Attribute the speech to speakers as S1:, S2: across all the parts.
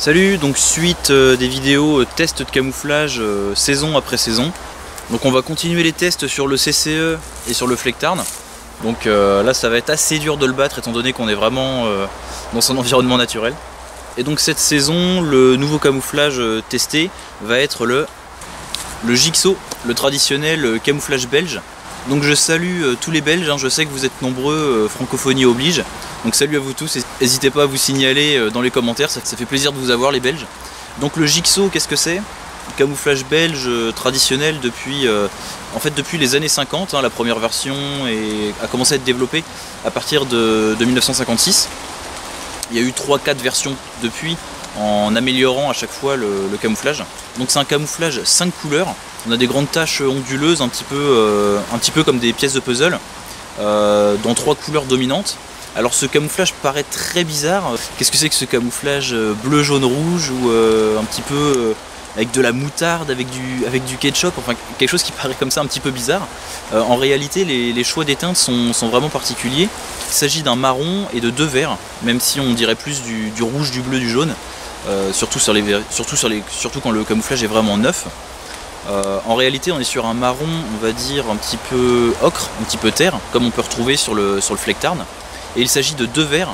S1: Salut, donc suite des vidéos tests de camouflage saison après saison. Donc on va continuer les tests sur le CCE et sur le Flecktarn. Donc là ça va être assez dur de le battre étant donné qu'on est vraiment dans son environnement naturel. Et donc cette saison, le nouveau camouflage testé va être le Jigsaw, le traditionnel camouflage belge. Donc je salue tous les Belges, je sais que vous êtes nombreux, francophonie oblige. Donc salut à vous tous, n'hésitez pas à vous signaler dans les commentaires, ça fait plaisir de vous avoir les Belges. Donc le Jigsaw, qu'est-ce que c'est? Camouflage belge traditionnel depuis, depuis les années 50, la première version a commencé à être développée à partir de 1956. Il y a eu 3-4 versions depuis, en améliorant à chaque fois le camouflage. Donc c'est un camouflage 5 couleurs, on a des grandes taches onduleuses, un petit peu comme des pièces de puzzle, dans 3 couleurs dominantes. Alors ce camouflage paraît très bizarre. Qu'est-ce que c'est que ce camouflage bleu, jaune, rouge ou un petit peu avec de la moutarde, avec du ketchup, enfin quelque chose qui paraît comme ça un petit peu bizarre. En réalité les choix des teintes sont vraiment particuliers. Il s'agit d'un marron et de 2 verts, même si on dirait plus du rouge, du bleu, du jaune, surtout quand le camouflage est vraiment neuf. En réalité on est sur un marron, on va dire un petit peu ocre, un petit peu terre, comme on peut retrouver sur le Flecktarn. Et il s'agit de 2 verts,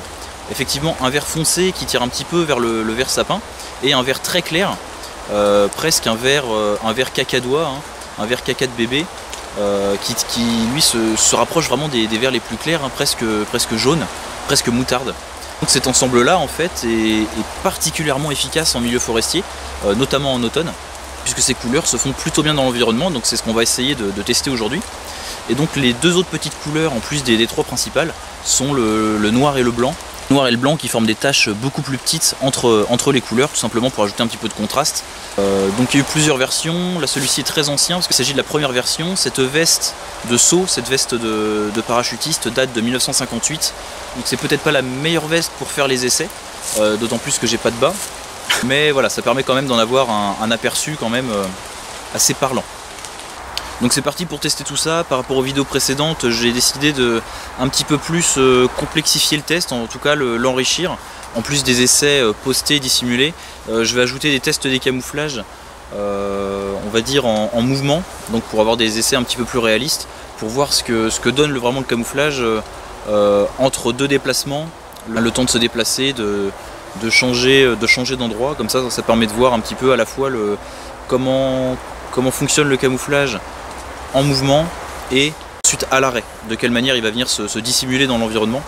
S1: effectivement un vert foncé qui tire un petit peu vers le vert sapin, et un vert très clair, presque un vert cacadois, un vert caca de bébé, qui lui se rapproche vraiment des verts les plus clairs, presque jaune, presque moutarde. Donc cet ensemble là en fait est particulièrement efficace en milieu forestier, notamment en automne, puisque ces couleurs se font plutôt bien dans l'environnement, donc c'est ce qu'on va essayer de tester aujourd'hui. Et donc les 2 autres petites couleurs en plus des 3 principales sont le noir et le blanc. Le noir et le blanc qui forment des taches beaucoup plus petites entre les couleurs, tout simplement pour ajouter un petit peu de contraste. Donc il y a eu plusieurs versions, là celui-ci est très ancien parce qu'il s'agit de la première version. Cette veste de saut, cette veste de parachutiste date de 1958. Donc c'est peut-être pas la meilleure veste pour faire les essais, d'autant plus que j'ai pas de bas. Mais voilà, ça permet quand même d'en avoir un aperçu quand même assez parlant. Donc c'est parti pour tester tout ça. Par rapport aux vidéos précédentes, j'ai décidé de un petit peu plus complexifier le test, en tout cas l'enrichir. En plus des essais postés, dissimulés, je vais ajouter des tests des camouflages, on va dire en mouvement, donc pour avoir des essais un petit peu plus réalistes, pour voir ce que donne vraiment le camouflage entre 2 déplacements, le temps de se déplacer, de changer d'endroit. Comme ça permet de voir un petit peu à la fois comment fonctionne le camouflage en mouvement et ensuite à l'arrêt, de quelle manière il va venir se dissimuler dans l'environnement.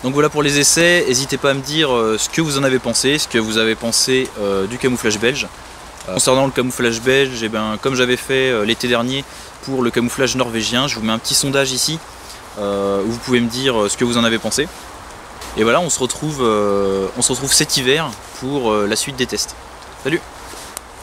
S1: Donc voilà pour les essais, n'hésitez pas à me dire ce que vous en avez pensé, ce que vous avez pensé du camouflage belge. Concernant le camouflage belge, eh ben, comme j'avais fait l'été dernier pour le camouflage norvégien, je vous mets un petit sondage ici où vous pouvez me dire ce que vous en avez pensé. Et voilà, on se retrouve cet hiver pour la suite des tests. Salut!